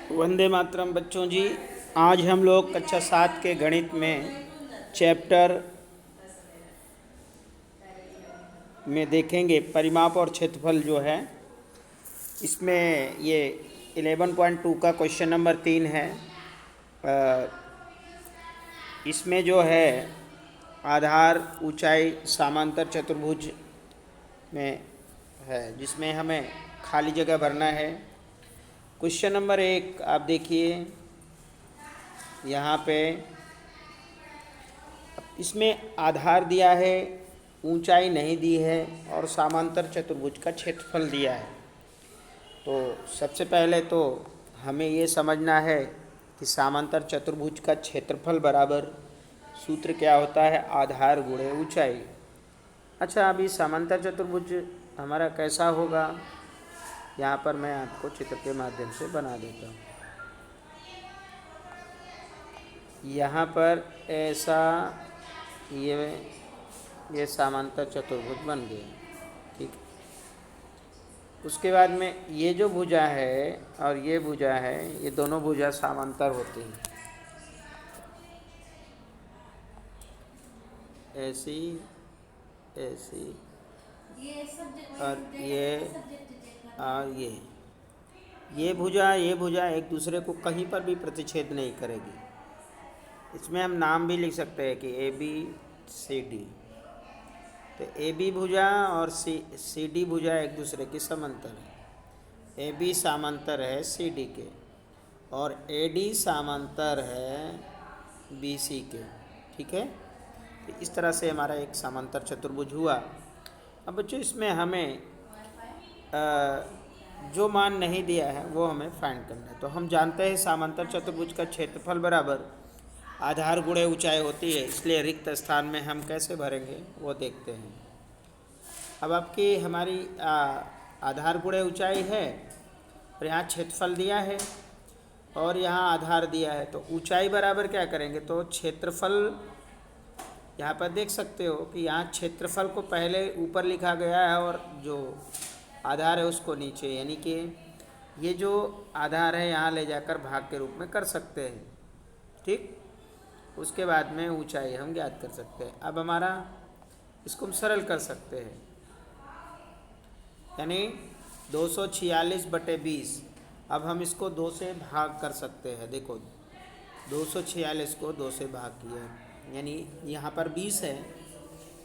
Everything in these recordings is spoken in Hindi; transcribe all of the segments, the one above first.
वंदे मातरम बच्चों जी। आज हम लोग कक्षा 7 के गणित में चैप्टर में देखेंगे परिमाप और क्षेत्रफल जो है। इसमें ये 11.2 का क्वेश्चन नंबर 3 है। इसमें जो है आधार ऊंचाई समांतर चतुर्भुज में है, जिसमें हमें खाली जगह भरना है। क्वेश्चन नंबर 1 आप देखिए यहाँ पे, इसमें आधार दिया है, ऊंचाई नहीं दी है और समांतर चतुर्भुज का क्षेत्रफल दिया है। तो सबसे पहले तो हमें ये समझना है कि समांतर चतुर्भुज का क्षेत्रफल बराबर सूत्र क्या होता है, आधार गुणे ऊंचाई। अच्छा, अभी समांतर चतुर्भुज हमारा कैसा होगा, यहाँ पर मैं आपको चित्र के माध्यम से बना देता हूँ। यहाँ पर ऐसा ये समांतर चतुर्भुज बन गया, ठीक। उसके बाद में ये जो भुजा है और ये भुजा है, ये दोनों भुजा समांतर होती हैं, ऐसी ऐसी, और ये भुजा एक दूसरे को कहीं पर भी प्रतिच्छेद नहीं करेगी। इसमें हम नाम भी लिख सकते हैं कि ए बी सी डी। तो ए बी भुजा और सी डी भुजा एक दूसरे की समांतर है। ए बी समांतर है सी डी के और ए डी समांतर है बी सी के, ठीक है। तो इस तरह से हमारा एक समांतर चतुर्भुज हुआ। अब बच्चों, इसमें हमें जो मान नहीं दिया है वो हमें फाइंड करना है। तो हम जानते हैं समांतर चतुर्भुज का क्षेत्रफल बराबर आधार गुणे ऊंचाई होती है, इसलिए रिक्त स्थान में हम कैसे भरेंगे वो देखते हैं। अब आपकी हमारी आधार गुणे ऊंचाई है और यहाँ क्षेत्रफल दिया है और यहाँ आधार दिया है। तो ऊंचाई बराबर क्या करेंगे, तो क्षेत्रफल, यहाँ पर देख सकते हो कि यहाँ क्षेत्रफल को पहले ऊपर लिखा गया है और जो आधार है उसको नीचे, यानी कि ये जो आधार है यहाँ ले जाकर भाग के रूप में कर सकते हैं, ठीक। उसके बाद में ऊंचाई हम ज्ञात कर सकते हैं। अब हमारा इसको हम सरल कर सकते हैं, यानी 246/20। अब हम इसको 2 से भाग कर सकते हैं। देखो, 246 को 2 से भाग किया, यानी यहाँ पर 20 है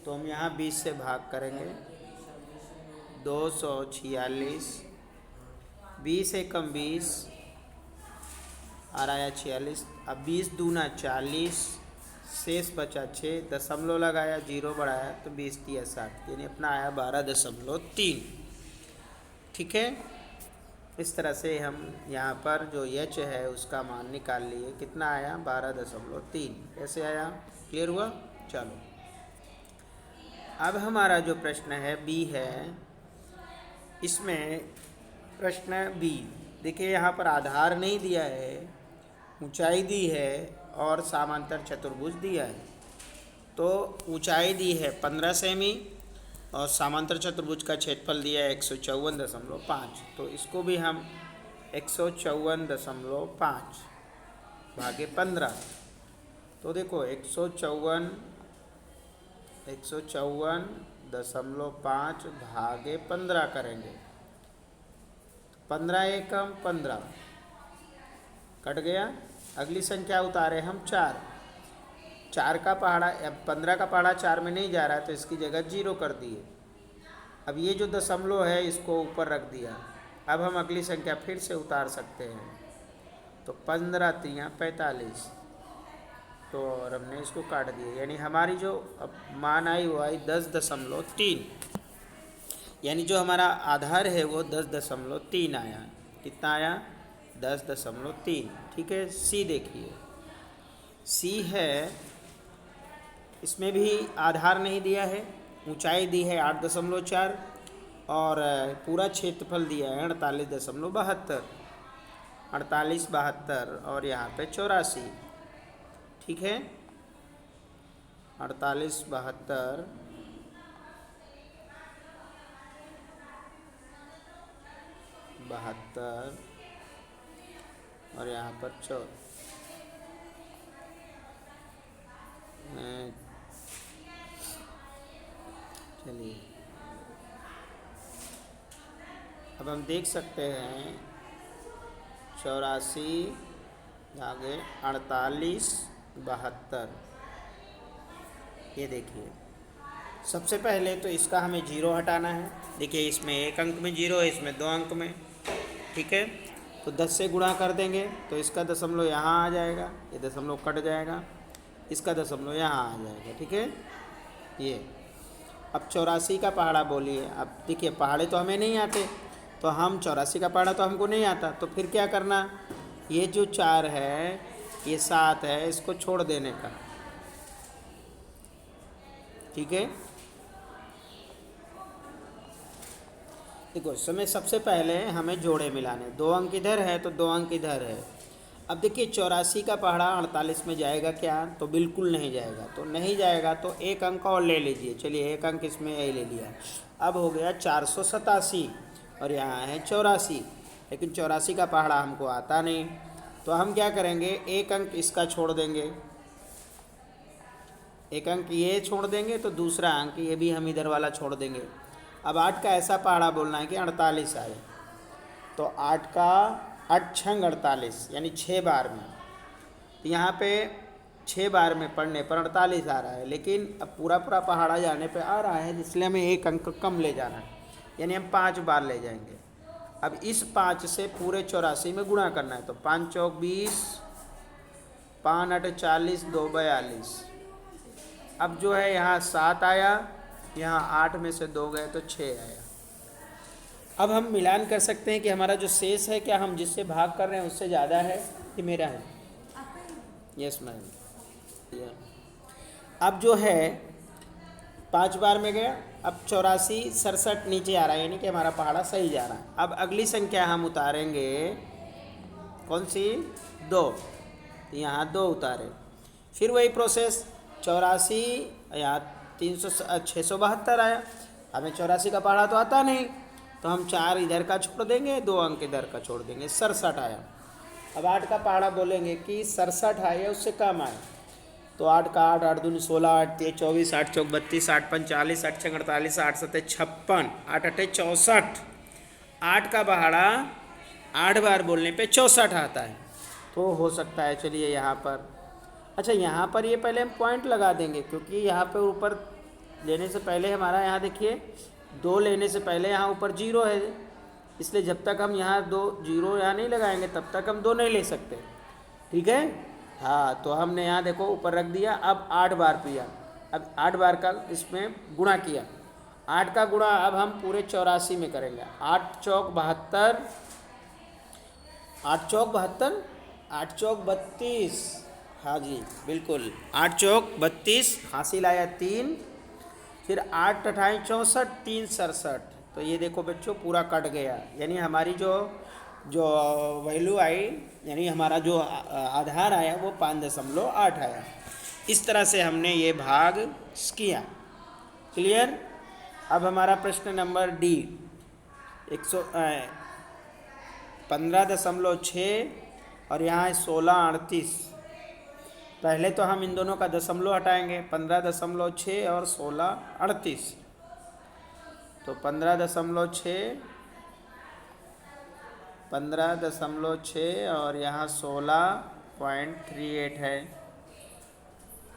तो हम यहाँ 20 से भाग करेंगे। 246, 20 एकम 20 और आया 46। अब 20 दूना 40, शेष बचा 6, दशमलव लगाया, 0 बढ़ाया तो 20 तिया 60, यानी अपना आया 12.3, ठीक है। इस तरह से हम यहाँ पर जो एच है उसका मान निकाल लिए, कितना आया 12.3। कैसे आया, क्लियर हुआ। चलो, अब हमारा जो प्रश्न है बी है, इसमें प्रश्न बी देखिए, यहाँ पर आधार नहीं दिया है, ऊंचाई दी है और समांतर चतुर्भुज दिया है। तो ऊंचाई दी है 15 सेमी और समांतर चतुर्भुज का क्षेत्रफल दिया है 154.5। तो इसको भी हम 154.5 भागे 15। तो देखो 154.5 भागे 15 करेंगे। 15 एकम 15 कट गया। अगली संख्या उतारे हम 4 का पहाड़ा, अब 15 का पहाड़ा 4 में नहीं जा रहा है तो इसकी जगह 0 कर दिए। अब ये जो दशमलव है इसको ऊपर रख दिया। अब हम अगली संख्या फिर से उतार सकते हैं। तो 15 तिया 45, तो और हमने इसको काट दिया, यानी हमारी जो अब मान आई वो आई 10.3, यानी जो हमारा आधार है वो 10.3 आया। कितना आया, 10.3, ठीक है। सी देखिए, सी है, इसमें भी आधार नहीं दिया है, ऊंचाई दी है 8.4 और पूरा क्षेत्रफल दिया है 48.72, 48.72 और यहाँ पे 84, ठीक है। 48.72 72 और यहाँ पर चलिए अब हम देख सकते हैं 84 आगे 48 72। ये देखिए सबसे पहले तो इसका हमें जीरो हटाना है। देखिए इसमें एक अंक में जीरो है, इसमें दो अंक में, ठीक है। तो 10 से गुणा कर देंगे तो इसका दशमलव यहाँ आ जाएगा, ये दशमलव कट जाएगा, इसका दशमलव यहाँ आ जाएगा, ठीक है। ये अब 84 का पहाड़ा बोलिए। अब देखिए पहाड़े तो हमें नहीं आते, तो हम 84 का पहाड़ा तो हमको नहीं आता, तो फिर क्या करना, ये जो 4 है ये 7 है, इसको छोड़ देने का, ठीक है। देखो इस समय सबसे पहले हमें जोड़े मिलाने, 2 अंक इधर है तो 2 अंक इधर है। अब देखिए 84 का पहाड़ा 48 में जाएगा क्या, तो बिल्कुल नहीं जाएगा, तो नहीं जाएगा तो एक अंक और ले लीजिए। चलिए एक अंक इसमें यही ले लिया। अब हो गया 487 और यहाँ है 84, लेकिन 84 का पहाड़ा हमको आता नहीं, तो हम क्या करेंगे, एक अंक इसका छोड़ देंगे, एक अंक ये छोड़ देंगे, तो दूसरा अंक ये भी हम इधर वाला छोड़ देंगे। अब 8 का ऐसा पहाड़ा बोलना है कि 48 आए, तो 8 का 8 छंग 48 यानी 6 बार में, तो यहाँ पे 6 बार में पढ़ने पर 48 आ रहा है, लेकिन अब पूरा पूरा पहाड़ा जाने पे आ रहा है, इसलिए हमें एक अंक कम ले जाना है, यानी हम 5 बार ले जाएंगे। अब इस 5 से पूरे 84 में गुणा करना है, तो 5 चौक 20, 5 8 40, 2 42। अब जो है यहाँ 7 आया, यहाँ 8 में से 2 गए तो 6 आया। अब हम मिलान कर सकते हैं कि हमारा जो शेष है क्या हम जिससे भाग कर रहे हैं उससे ज़्यादा है कि मेरा है। Yes ma'am. अब जो है 5 बार में गया, अब 84 67 नीचे आ रहा है, यानी कि हमारा पहाड़ा सही जा रहा है। अब अगली संख्या हम उतारेंगे, कौन सी, 2, यहाँ 2 उतारे, फिर वही प्रोसेस 84 यहाँ 672 आया, हमें 84 का पहाड़ा तो आता नहीं, तो हम 4 इधर का छोड़ देंगे, 2 अंक इधर का छोड़ देंगे, 67 आया। अब 8 का पहाड़ा बोलेंगे कि 67 आया उससे कम आए, तो 8 का 8, 8 दूनी 16, 8 3 24, 8 चौक 32, 8 5 40, 8 6 48, 8 7 56, 8 8 64। 8 का पहाड़ा 8 बार बोलने पे 64 आता है, तो हो सकता है। चलिए यहाँ पर, अच्छा यहाँ पर ये पहले हम पॉइंट लगा देंगे, क्योंकि यहाँ पर ऊपर लेने से पहले हमारा यहाँ देखिए 2 लेने से पहले यहाँ ऊपर 0 है, इसलिए जब तक हम यहाँ 2 0 यहाँ नहीं लगाएंगे तब तक हम 2 नहीं ले सकते, ठीक है। हाँ, तो हमने यहाँ देखो ऊपर रख दिया। अब 8 बार पिया, अब 8 बार का इसमें गुणा किया, 8 का गुणा अब हम पूरे 84 में करेंगे। 8 चौक 72, 8 चौक 72, 8 चौक 32, हाँ जी बिल्कुल, 8 चौक 32, हासिल आया 3, फिर 8 28 64, 3 67। तो ये देखो बच्चों पूरा कट गया, यानी हमारी जो वैल्यू आई, यानी हमारा जो आधार आया वो 5.8 आया। इस तरह से हमने ये भाग किया। क्लियर। अब हमारा प्रश्न नंबर डी 15.6 और यहाँ है 16.38। पहले तो हम इन दोनों का दशमलव हटाएंगे, 15.6 और 16.38, तो 15.6 और यहाँ 16.38 है।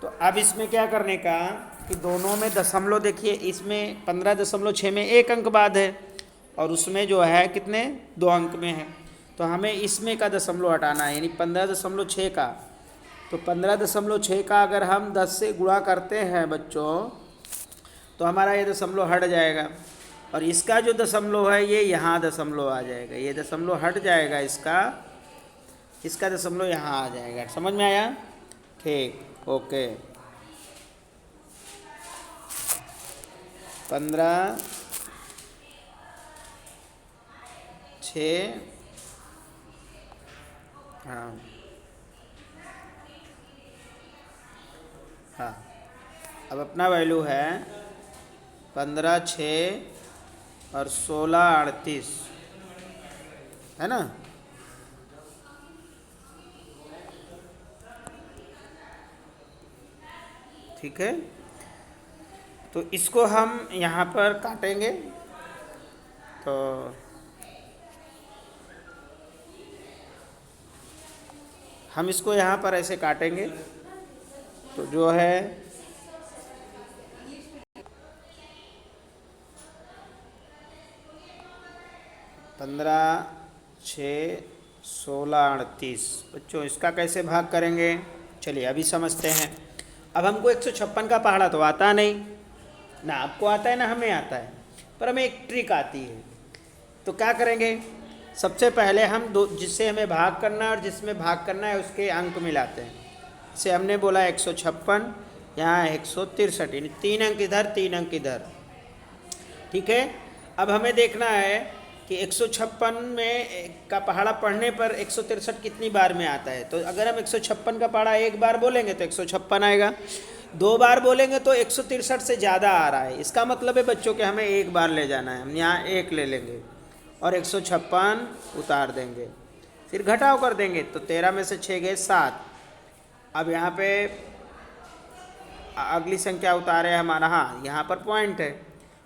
तो अब इसमें क्या करने का कि दोनों में दशमलव, देखिए इसमें 15.6 में एक अंक बाद है और उसमें जो है कितने, 2 अंक में है, तो हमें इसमें का दशमलव हटाना है, यानी 15.6 का। तो 15.6 का अगर हम 10 से गुणा करते हैं बच्चों, तो हमारा ये दशमलव हट जाएगा, और इसका जो दशमलव है ये यहाँ दशमलव आ जाएगा, ये दशमलव हट जाएगा, इसका दशमलव यहाँ आ जाएगा। समझ में आया? ठीक, ओके। 15.6, हाँ हाँ, अब अपना वैल्यू है 15.6 और 16.38, है ना। ठीक है। तो इसको हम यहाँ पर काटेंगे, तो हम इसको यहाँ पर ऐसे काटेंगे, तो जो है 15, 6, 16, 38। बच्चों इसका कैसे भाग करेंगे, चलिए अभी समझते हैं। अब हमको 156 का पहाड़ा तो आता नहीं ना, आपको आता है ना हमें आता है, पर हमें एक ट्रिक आती है। तो क्या करेंगे, सबसे पहले हम दो, जिससे हमें भाग करना है और जिसमें भाग करना है उसके अंक मिलाते हैं। जैसे हमने बोला 156, यहाँ 163, यानी 3 अंक इधर 3 अंक इधर, ठीक है। अब हमें देखना है कि 156 में का पहाड़ा पढ़ने पर 163 कितनी बार में आता है। तो अगर हम 156 का पहाड़ा एक बार बोलेंगे तो 156 आएगा, 2 बार बोलेंगे तो 163 से ज़्यादा आ रहा है। इसका मतलब है बच्चों कि हमें एक बार ले जाना है, हम यहाँ 1 ले लेंगे और 156 उतार देंगे, फिर घटाव कर देंगे, तो 13 में से 6 गए 7। अब यहाँ पे अगली संख्या उतारे हमारा, हाँ यहाँ पर पॉइंट है,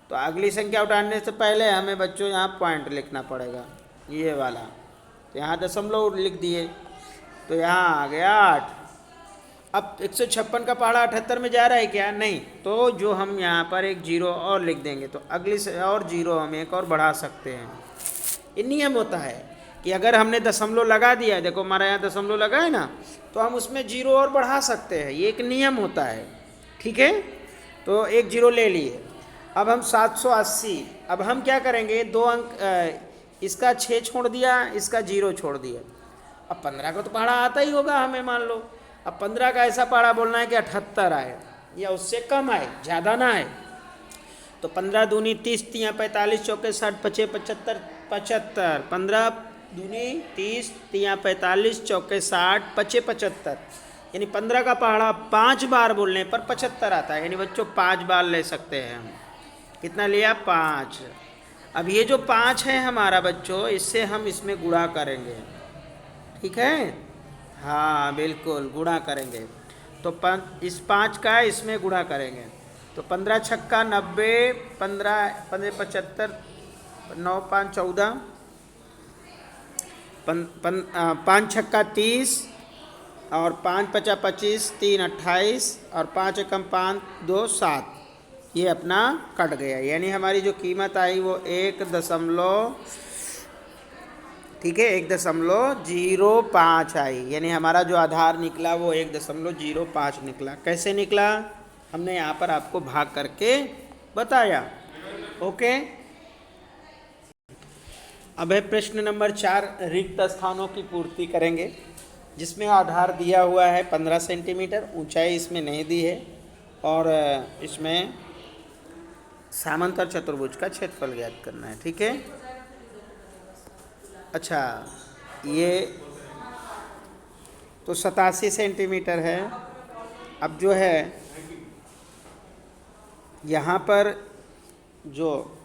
तो अगली संख्या उतारने से पहले हमें बच्चों यहाँ पॉइंट लिखना पड़ेगा, ये वाला। तो यहाँ दशमलव लिख दिए, तो यहाँ आ गया 8। अब 156 का पहाड़ा 78 में जा रहा है क्या, नहीं, तो जो हम यहाँ पर एक 0 और लिख देंगे, तो अगली से और 0 हम एक और बढ़ा सकते हैं। ये नियम होता है कि अगर हमने दशमलव लगा दिया, देखो हमारा यहाँ दशमलव लगा है ना, तो हम उसमें 0 और बढ़ा सकते हैं, ये एक नियम होता है, ठीक है। तो एक 0 ले लिए। अब हम 780, अब हम क्या करेंगे, 2 अंक, इसका 6 छोड़ दिया, इसका 0 छोड़ दिया। अब 15 का तो पहाड़ा आता ही होगा हमें, मान लो। अब 15 का ऐसा पहाड़ा बोलना है कि 78 आए या उससे कम आए, ज़्यादा ना आए। तो 15 दूनी 30, 3 45, चौके 60, 5 75, 75, 15 दूनी 30, 3 45, चौके 60, 5 75, यानी 15 का पहाड़ा 5 बार बोलने पर 75 आता है। यानी बच्चों 5 बार ले सकते हैं हम। कितना लिया, 5। अब ये जो 5 है हमारा बच्चों, इससे हम इसमें गुणा करेंगे, ठीक है, हाँ बिल्कुल गुणा करेंगे। तो इस 5 का इसमें गुणा करेंगे, तो 15 छक्का 90, 15 75, 9 5 14, 5 छक्का 30 और 5 पचा 25, 3 28 और 5 एकम 5 2 7। ये अपना कट गया, यानी हमारी जो कीमत आई वो 1 ठीक है 1.05 आई। यानी हमारा जो आधार निकला वो 1.05 निकला। कैसे निकला, हमने यहाँ पर आपको भाग करके बताया। ओके, अब है प्रश्न नंबर 4, रिक्त स्थानों की पूर्ति करेंगे, जिसमें आधार दिया हुआ है 15 सेंटीमीटर, ऊंचाई इसमें नहीं दी है, और इसमें समांतर चतुर्भुज का क्षेत्रफल ज्ञात करना है, ठीक है। अच्छा, ये तो 87 सेंटीमीटर है। अब जो है यहाँ पर जो